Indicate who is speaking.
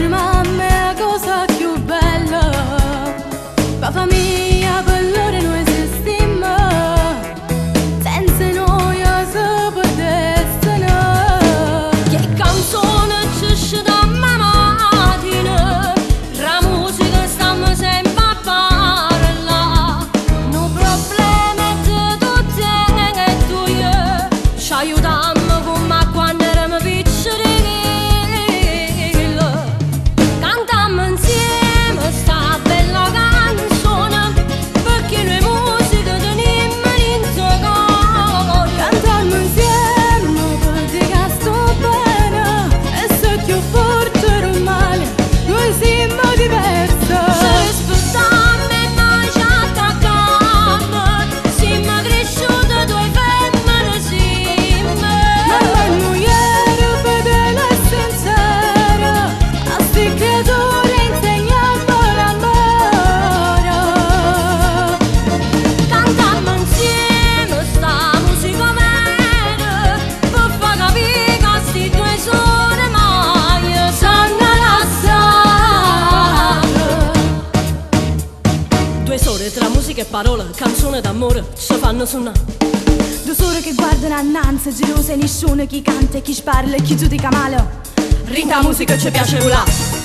Speaker 1: ma a me la cosa più bella, la famiglia per loro non esistimmo, senza noi si potesse no. Che canzone ci esce da me mattina, la musica stiamo sempre a parlare, no problema di tutti e tu ci aiutiamo come quando eravamo piccoli. Cantammo insieme sta bella canzone, perché noi musica teniamo in cuore. Cantammo insieme perché sto bene, e se più forte o male noi siamo diversi. Ci rispettiamo e noi ci attacchiamo, siamo cresciute due femmine insieme. Mamma e moglie fedele e sincera, a sti creature insegniamo l'amore. Cantammo insieme sta musica vera, per far capire che sti due sono mai sanno lasciare. Due sore tra musica e parole, canzone d'amore, ci fanno suonare. Due sore che guardano annanzi, gelose, nessuno chi canta e chi parla e chi giudica male. Rinta musica ci piace volare.